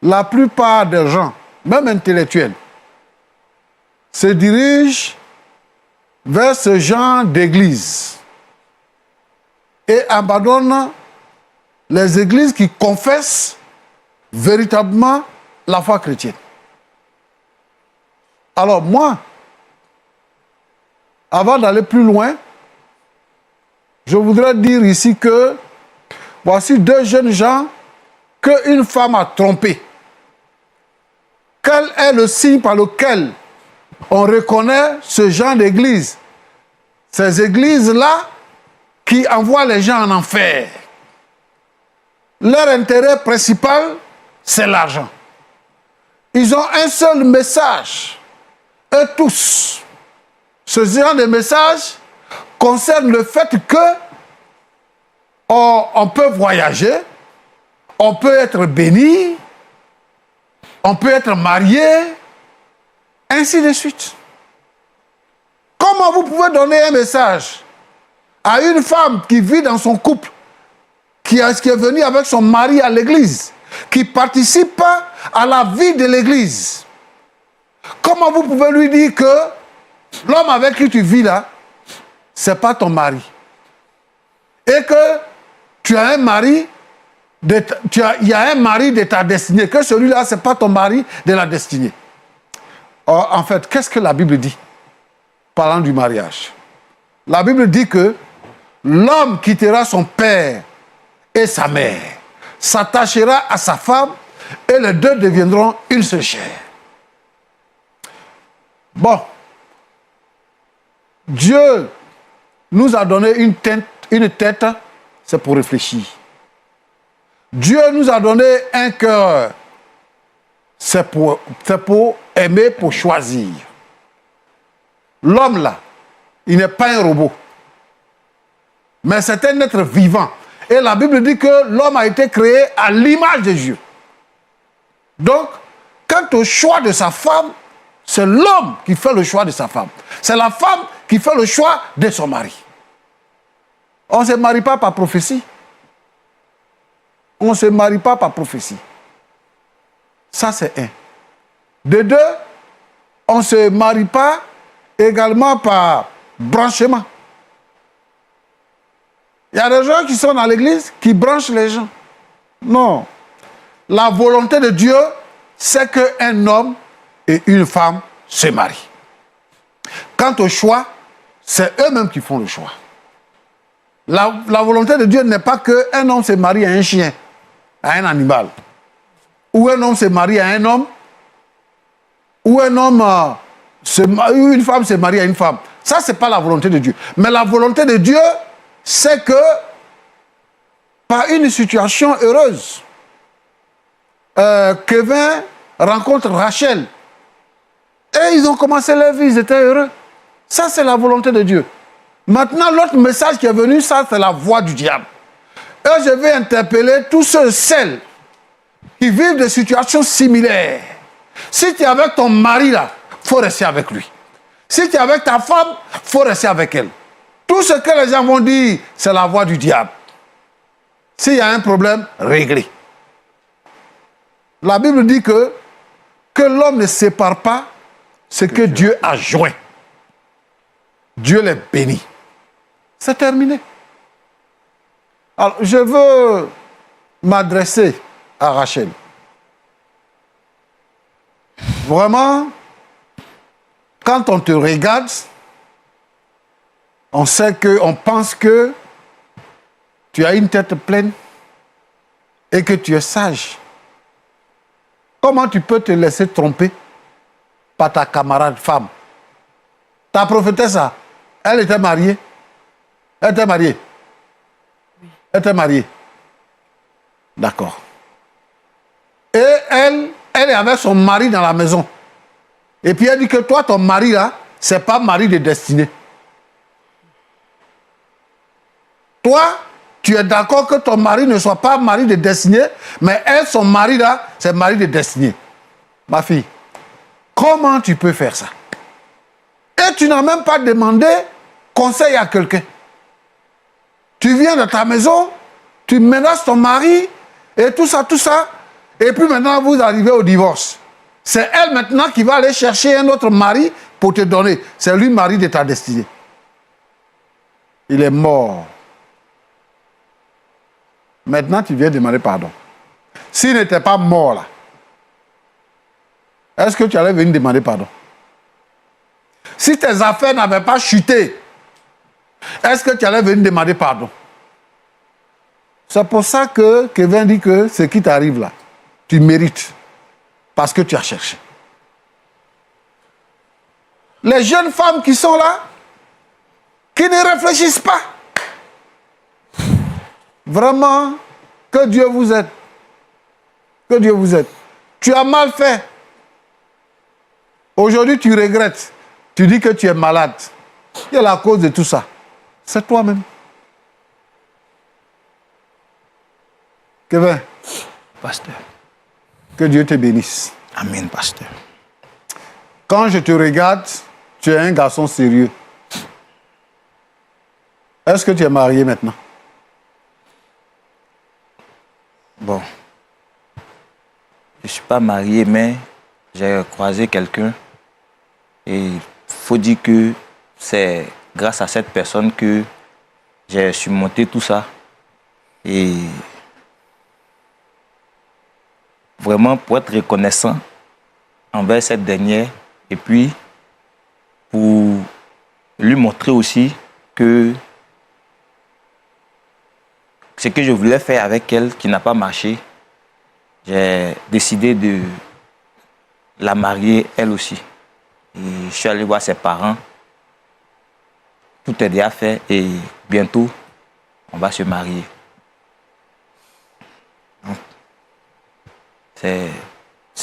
la plupart des gens, même intellectuels, se dirigent vers ce genre d'église et abandonnent les églises qui confessent véritablement la foi chrétienne. Alors moi, avant d'aller plus loin, je voudrais dire ici que voici deux jeunes gens qu'une femme a trompés. Quel est le signe par lequel on reconnaît ce genre d'église? Ces églises-là qui envoient les gens en enfer. Leur intérêt principal, c'est l'argent. Ils ont un seul message. Eux tous. Ce genre de message concerne le fait que on peut voyager, on peut être béni, on peut être marié, ainsi de suite. Comment vous pouvez donner un message à une femme qui vit dans son couple, qui est venue avec son mari à l'église, qui participe à la vie de l'église? Comment vous pouvez lui dire que l'homme avec qui tu vis là, c'est pas ton mari? Et que tu as un mari, il y a un mari de ta destinée, que celui-là, c'est pas ton mari de la destinée. Or, en fait, qu'est-ce que la Bible dit parlant du mariage? La Bible dit que l'homme quittera son père et sa mère, s'attachera à sa femme et les deux deviendront une seule chair. Bon, Dieu nous a donné une tête, c'est pour réfléchir. Dieu nous a donné un cœur. C'est pour aimer, pour choisir. L'homme là, il n'est pas un robot. Mais c'est un être vivant. Et la Bible dit que l'homme a été créé à l'image de Dieu. Donc, quant au choix de sa femme, c'est l'homme qui fait le choix de sa femme. C'est la femme qui fait le choix de son mari. On ne se marie pas par prophétie. On ne se marie pas par prophétie. Ça, c'est un. De deux, on ne se marie pas également par branchement. Il y a des gens qui sont dans l'église qui branchent les gens. Non. La volonté de Dieu, c'est qu'un homme et une femme se marient. Quant au choix, c'est eux-mêmes qui font le choix. La volonté de Dieu n'est pas qu'un homme se marie à un chien, à un animal. Ou un homme se marie à un homme. Ou un homme, une femme se marie à une femme. Ça, ce n'est pas la volonté de Dieu. Mais la volonté de Dieu, c'est que, par une situation heureuse, Kevin rencontre Rachel. Et ils ont commencé leur vie, ils étaient heureux. Ça, c'est la volonté de Dieu. Maintenant, l'autre message qui est venu, ça, c'est la voix du diable. Et je vais interpeller tous ceux et celles qui vivent des situations similaires. Si tu es avec ton mari, là, il faut rester avec lui. Si tu es avec ta femme, il faut rester avec elle. Tout ce que les gens vont dire, c'est la voix du diable. S'il y a un problème, réglé. La Bible dit que l'homme ne sépare pas ce que Dieu a joint. Dieu les bénit. C'est terminé. Alors, je veux m'adresser à Rachel. Vraiment, quand on te regarde, on pense que tu as une tête pleine et que tu es sage. Comment tu peux te laisser tromper par ta camarade femme? Ta prophétesse, elle était mariée. Elle était mariée. Elle était mariée. D'accord. Et elle est avec son mari dans la maison. Et puis elle dit que toi, ton mari là, c'est pas mari de destinée. Toi, tu es d'accord que ton mari ne soit pas mari de destinée, mais elle, son mari là, c'est mari de destinée. Ma fille, comment tu peux faire ça? Et tu n'as même pas demandé conseil à quelqu'un. Tu viens de ta maison, tu menaces ton mari, et tout ça, et puis maintenant vous arrivez au divorce. C'est elle maintenant qui va aller chercher un autre mari pour te donner. C'est lui mari de ta destinée. Il est mort. Maintenant tu viens demander pardon. S'il n'était pas mort là, est-ce que tu allais venir demander pardon? Si tes affaires n'avaient pas chuté, est-ce que tu allais venir demander pardon? C'est pour ça que Kevin dit que ce qui t'arrive là, tu mérites. Parce que tu as cherché. Les jeunes femmes qui sont là, qui ne réfléchissent pas. Vraiment, que Dieu vous aide. Que Dieu vous aide. Tu as mal fait. Aujourd'hui, tu regrettes. Tu dis que tu es malade. Et la cause de tout ça, c'est toi-même. Kevin. Pasteur. Que Dieu te bénisse. Amen, pasteur. Quand je te regarde, tu es un garçon sérieux. Est-ce que tu es marié maintenant? Bon. Je ne suis pas marié, mais j'ai croisé quelqu'un. Et il faut dire que c'est grâce à cette personne que j'ai surmonté tout ça. Et vraiment pour être reconnaissant envers cette dernière et puis pour lui montrer aussi que ce que je voulais faire avec elle qui n'a pas marché, j'ai décidé de la marier elle aussi. Et je suis allé voir ses parents. Tout est déjà fait et bientôt on va se marier. En C'est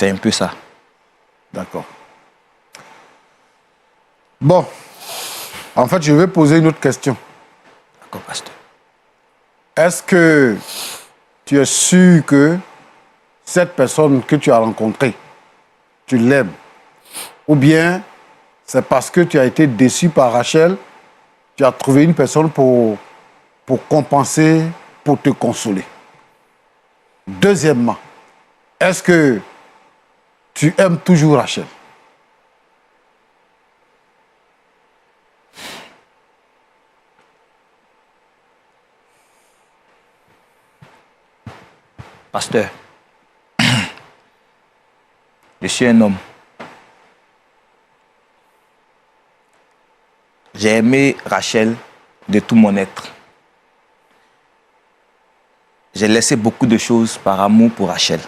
un peu ça. D'accord. Bon. En fait, je vais poser une autre question. D'accord, pasteur. Est-ce que tu es sûr que cette personne que tu as rencontrée, tu l'aimes? Ou bien c'est parce que tu as été déçu par Rachel, tu as trouvé une personne pour compenser, pour te consoler? Deuxièmement, est-ce que tu aimes toujours Rachel? Pasteur, je suis un homme. J'ai aimé Rachel de tout mon être. J'ai laissé beaucoup de choses par amour pour Rachel.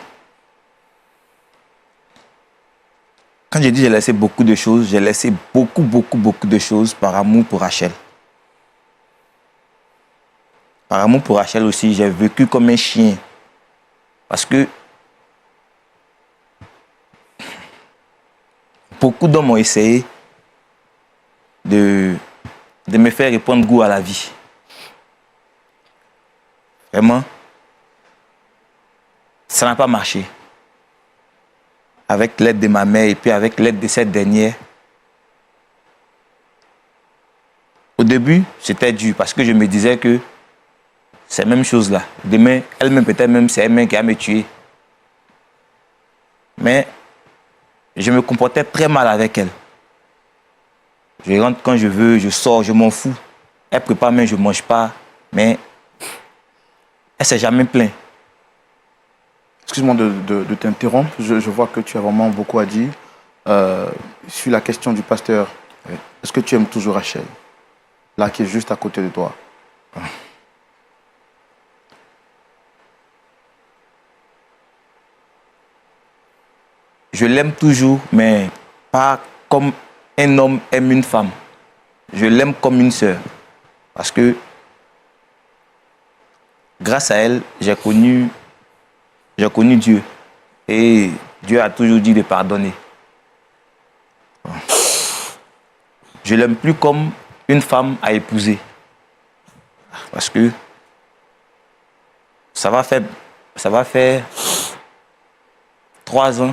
Quand je dis j'ai laissé beaucoup de choses, j'ai laissé beaucoup de choses par amour pour Rachel. Par amour pour Rachel aussi, j'ai vécu comme un chien. Parce que beaucoup d'hommes ont essayé de me faire reprendre goût à la vie. Vraiment, ça n'a pas marché. Avec l'aide de ma mère et puis avec l'aide de cette dernière. Au début, c'était dur parce que je me disais que c'est la même chose là. Demain, elle-même, peut-être même, c'est elle-même qui va me tuer. Mais je me comportais très mal avec elle. Je rentre quand je veux, je sors, je m'en fous. Elle prépare, mais je ne mange pas. Mais elle ne s'est jamais plainte. Excuse-moi de t'interrompre. Je vois que tu as vraiment beaucoup à dire. Sur la question du pasteur, est-ce que tu aimes toujours Rachel? Là, qui est juste à côté de toi. Je l'aime toujours, mais pas comme un homme aime une femme. Je l'aime comme une sœur. Parce que grâce à elle, j'ai connu Dieu. Et Dieu a toujours dit de pardonner. Je l'aime plus comme une femme à épouser. Parce que ça va faire 3 ans.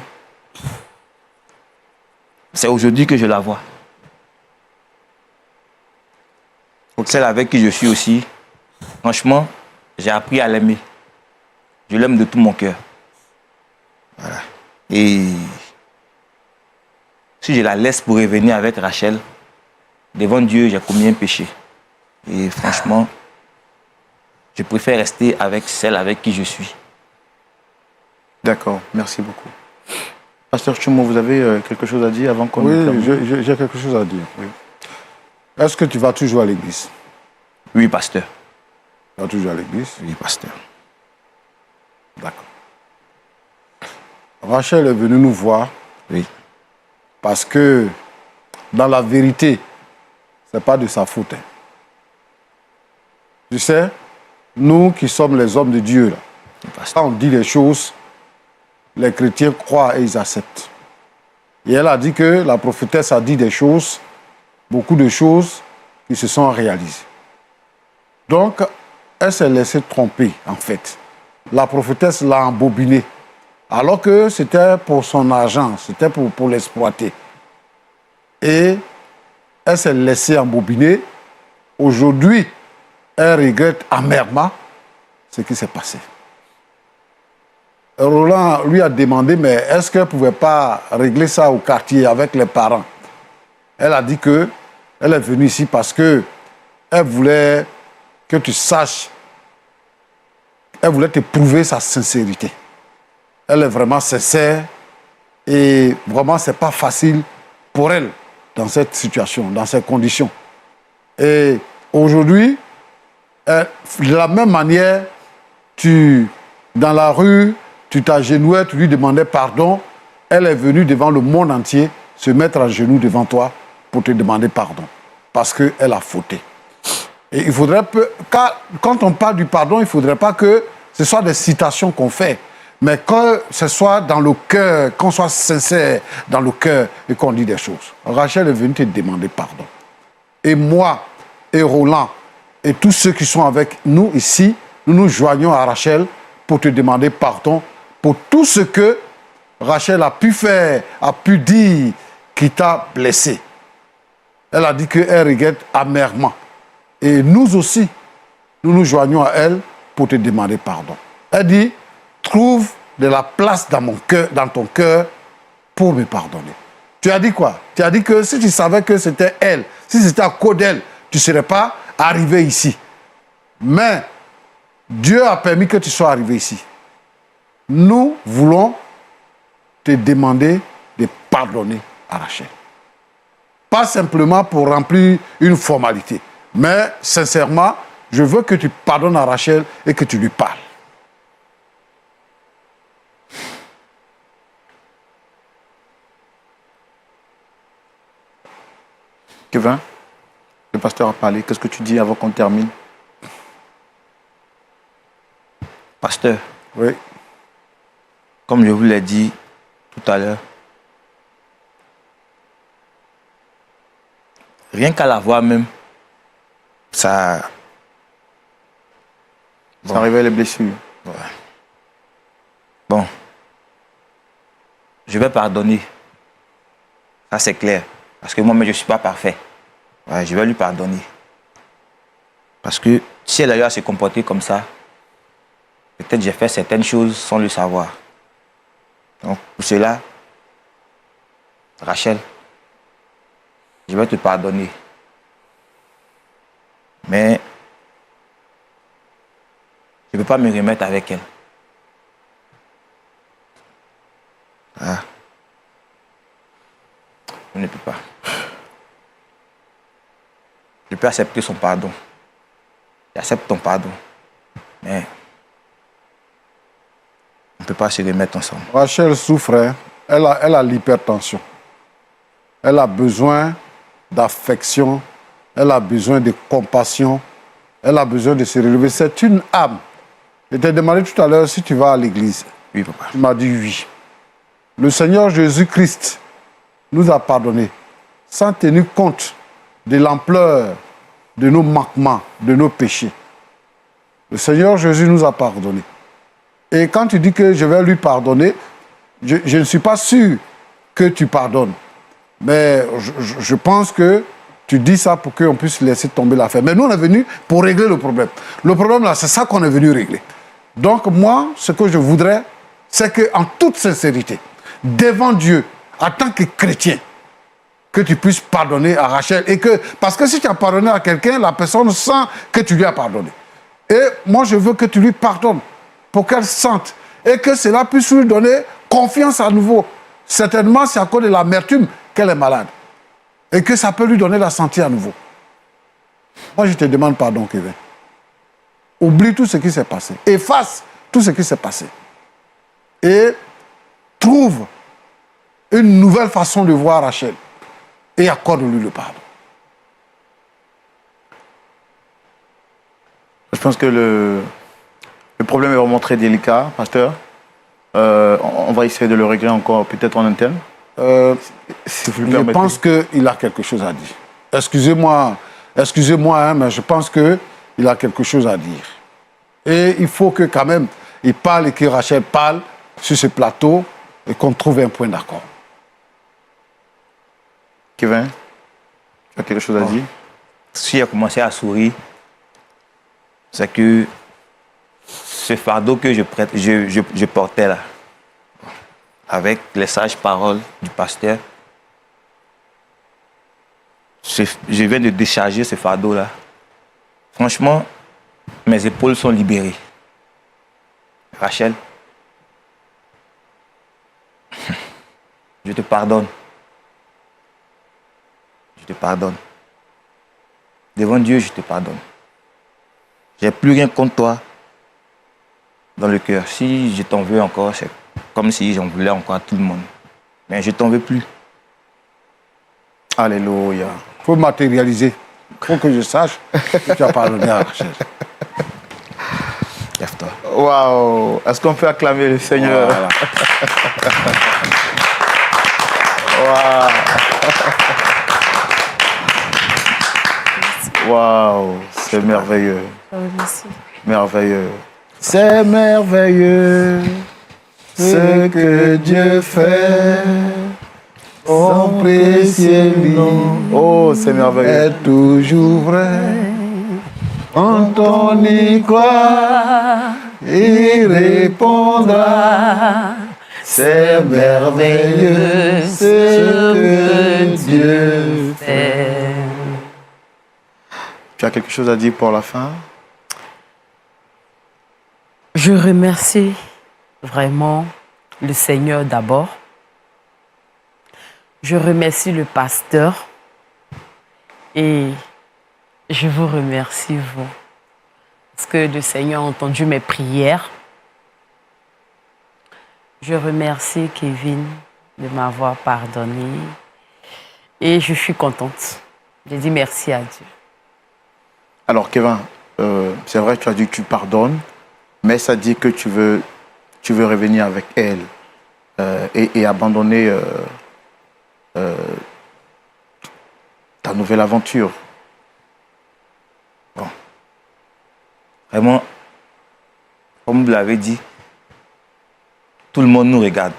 C'est aujourd'hui que je la vois. Celle avec qui je suis aussi, franchement, j'ai appris à l'aimer. Je l'aime de tout mon cœur. Voilà. Et si je la laisse pour revenir avec Rachel, devant Dieu, j'ai commis un péché. Et franchement, je préfère rester avec celle avec qui je suis. D'accord, merci beaucoup. Pasteur Chumo, vous avez quelque chose à dire avant qu'on... Oui, j'ai quelque chose à dire. Oui. Est-ce que tu vas toujours à l'église? Oui, pasteur. Tu vas toujours à l'église? Oui, pasteur. D'accord. Rachel est venue nous voir. Oui. Parce que, dans la vérité, ce n'est pas de sa faute. Tu sais, nous qui sommes les hommes de Dieu, là, quand on dit les choses, les chrétiens croient et ils acceptent. Et elle a dit que la prophétesse a dit des choses, beaucoup de choses qui se sont réalisées. Donc, elle s'est laissée tromper, en fait. La prophétesse l'a embobinée, alors que c'était pour son argent, c'était pour l'exploiter. Et elle s'est laissée embobiner. Aujourd'hui, elle regrette amèrement ce qui s'est passé. Roland lui a demandé, mais est-ce qu'elle ne pouvait pas régler ça au quartier avec les parents? Elle a dit qu'elle est venue ici parce qu'elle voulait que tu saches, elle voulait te prouver sa sincérité. Elle est vraiment sincère et vraiment, ce n'est pas facile pour elle dans cette situation, dans ces conditions. Et aujourd'hui, de la même manière, dans la rue, tu t'agenouillais, tu lui demandais pardon. Elle est venue devant le monde entier se mettre à genoux devant toi pour te demander pardon. Parce qu'elle a fauté. Et il faudrait quand on parle du pardon, il ne faudrait pas que ce soit des citations qu'on fait. Mais que ce soit dans le cœur, qu'on soit sincère dans le cœur et qu'on dit des choses. Rachel est venue te demander pardon. Et moi, et Roland, et tous ceux qui sont avec nous ici, nous nous joignons à Rachel pour te demander pardon pour tout ce que Rachel a pu faire, a pu dire qui t'a blessé. Elle a dit qu'elle regrette amèrement. Et nous aussi, nous nous joignons à elle pour te demander pardon. Elle dit, trouve de la place dans mon cœur, dans ton cœur, pour me pardonner. Tu as dit quoi? Tu as dit que si tu savais que c'était elle, si c'était à cause d'elle, tu ne serais pas arrivé ici. Mais Dieu a permis que tu sois arrivé ici. Nous voulons te demander de pardonner à Rachel. Pas simplement pour remplir une formalité, mais sincèrement, je veux que tu pardonnes à Rachel et que tu lui parles. Kevin, le pasteur a parlé. Qu'est-ce que tu dis avant qu'on termine? Pasteur, Oui. comme je vous l'ai dit tout à l'heure, rien qu'à la voix même, ça... Ça révèle les blessures. Bon, je vais pardonner. Ça, c'est clair. Parce que moi-même, je ne suis pas parfait. Ouais, je vais lui pardonner. Parce que si elle a eu à se comporter comme ça, peut-être j'ai fait certaines choses sans le savoir. Donc, pour cela, Rachel, je vais te pardonner. Mais je ne peux pas me remettre avec elle. Ah. Je ne peux pas. Je peux accepter son pardon. J'accepte ton pardon. Mais on ne peut pas se remettre ensemble. Rachel souffre, hein. Elle a l'hypertension. Elle a besoin d'affection. Elle a besoin de compassion. Elle a besoin de se relever. C'est une âme. Je t'ai demandé tout à l'heure si tu vas à l'église. Oui, papa. Tu m'as dit oui. Le Seigneur Jésus-Christ nous a pardonné sans tenir compte de l'ampleur de nos manquements, de nos péchés. Le Seigneur Jésus nous a pardonné. Et quand tu dis que je vais lui pardonner, je ne suis pas sûr que tu pardonnes. Mais je pense que tu dis ça pour qu'on puisse laisser tomber l'affaire. Mais nous, on est venus pour régler le problème. Le problème, là, c'est ça qu'on est venu régler. Donc, moi, ce que je voudrais, c'est qu'en toute sincérité, devant Dieu, en tant que chrétien, que tu puisses pardonner à Rachel. Parce que si tu as pardonné à quelqu'un, la personne sent que tu lui as pardonné. Et moi, je veux que tu lui pardonnes pour qu'elle sente et que cela puisse lui donner confiance à nouveau. Certainement, c'est à cause de l'amertume qu'elle est malade. Et que ça peut lui donner la santé à nouveau. Moi, je te demande pardon, Kevin. Oublie tout ce qui s'est passé. Efface tout ce qui s'est passé. Et trouve une nouvelle façon de voir Rachel. Et accorde-lui le pardon. Je pense que le problème est vraiment très délicat, pasteur. On va essayer de le régler encore, peut-être en interne. Si vous le Je permettez. pense qu'il a quelque chose à dire. Excusez-moi, hein, mais je pense qu'il a quelque chose à dire. Et il faut que quand même, il parle et que Rachel parle sur ce plateau et qu'on trouve un point d'accord. Kevin, tu as quelque chose à dire? Si j'ai commencé à sourire, c'est que ce fardeau que je portais là, avec les sages paroles du pasteur, je viens de décharger ce fardeau-là. Franchement, mes épaules sont libérées. Rachel, je te pardonne. Je te pardonne. Devant Dieu, je te pardonne. J'ai plus rien contre toi dans le cœur. Si je t'en veux encore, c'est comme si j'en voulais encore à tout le monde. Mais je t'en veux plus. Alléluia. Il faut matérialiser. Il faut que je sache que tu as pardonné à Rachel. Lève-toi. Waouh! Est-ce qu'on peut acclamer le Seigneur? Voilà. Waouh! Waouh! C'est merveilleux. Merci. Merveilleux. C'est merveilleux ce que Dieu fait. Son précieux nom. Oh, c'est merveilleux. Est toujours vrai. Quand on y croit, il répondra. C'est merveilleux ce que Dieu fait. Tu as quelque chose à dire pour la fin? Je remercie vraiment le Seigneur d'abord. Je remercie le pasteur et je vous remercie, vous, parce que le Seigneur a entendu mes prières. Je remercie Kevin de m'avoir pardonné et je suis contente. Je dis merci à Dieu. Alors, Kevin, c'est vrai que tu as dit que tu pardonnes, mais ça dit que tu veux revenir avec elle et abandonner ta nouvelle aventure. Bon. Vraiment, comme vous l'avez dit, tout le monde nous regarde.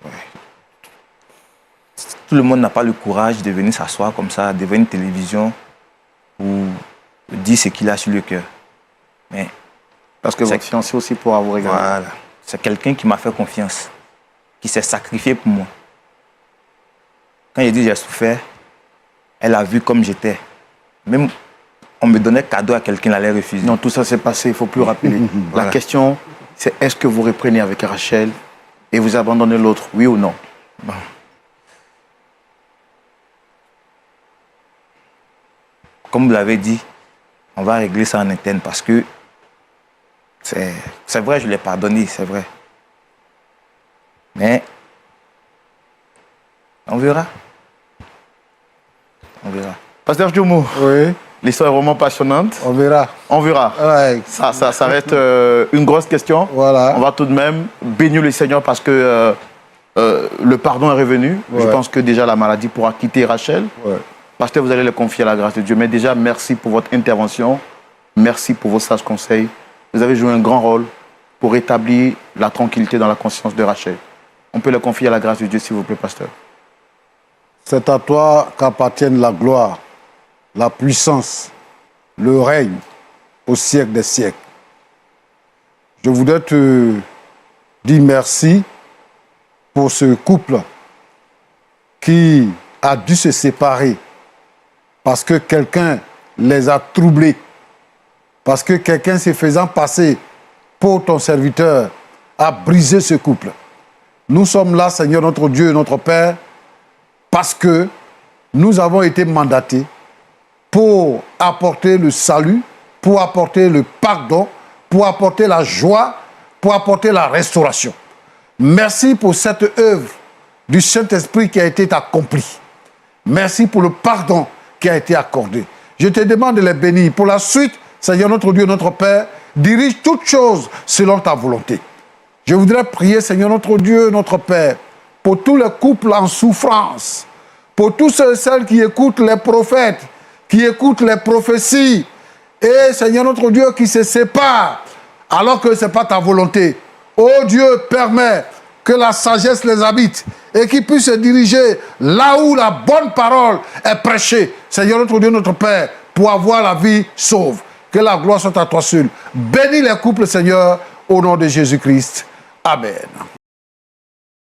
Ouais. Tout le monde n'a pas le courage de venir s'asseoir comme ça devant une télévision pour dire ce qu'il a sur le cœur. Mais parce que votre fiancé aussi pourra vous regarder. Voilà. C'est quelqu'un qui m'a fait confiance, qui s'est sacrifié pour moi. Quand j'ai dit j'ai souffert, elle a vu comme j'étais. Même on me donnait cadeau à quelqu'un, elle allait refuser. Non, tout ça s'est passé, il ne faut plus rappeler. Voilà. La question, c'est est-ce que vous reprenez avec Rachel et vous abandonnez l'autre, oui ou non? Bon. Comme vous l'avez dit, on va régler ça en interne parce que c'est vrai, je l'ai pardonné, c'est vrai. Mais on verra. On verra. Pasteur Djoumou, Oui, l'histoire est vraiment passionnante. on verra. On verra. Ouais. Ça reste une grosse question. Voilà. On va tout de même bénir le Seigneur parce que le pardon est revenu. Ouais. Je pense que déjà la maladie pourra quitter Rachel. Ouais. Pasteur, vous allez le confier à la grâce de Dieu. Mais déjà, merci pour votre intervention. Merci pour vos sages conseils. Vous avez joué un grand rôle pour rétablir la tranquillité dans la conscience de Rachel. On peut le confier à la grâce de Dieu, s'il vous plaît, pasteur. C'est à toi qu'appartiennent la gloire, la puissance, le règne au siècle des siècles. Je voudrais te dire merci pour ce couple qui a dû se séparer parce que quelqu'un les a troublés, parce que quelqu'un se faisant passer pour ton serviteur a brisé ce couple. Nous sommes là, Seigneur notre Dieu et notre Père, parce que nous avons été mandatés pour apporter le salut, pour apporter le pardon, pour apporter la joie, pour apporter la restauration. Merci pour cette œuvre du Saint-Esprit qui a été accomplie. Merci pour le pardon qui a été accordé. Je te demande de les bénir. Pour la suite, Seigneur notre Dieu, notre Père, dirige toutes choses selon ta volonté. Je voudrais prier, Seigneur notre Dieu, notre Père, pour tous les couples en souffrance, pour tous ceux et celles qui écoutent les prophètes, qui écoutent les prophéties, et Seigneur notre Dieu qui se séparent alors que ce n'est pas ta volonté. Oh Dieu, permets que la sagesse les habite et qu'ils puissent se diriger là où la bonne parole est prêchée. Seigneur notre Dieu, notre Père, pour avoir la vie sauve. Que la gloire soit à toi seul. Bénis les couples, Seigneur, au nom de Jésus-Christ. Amen.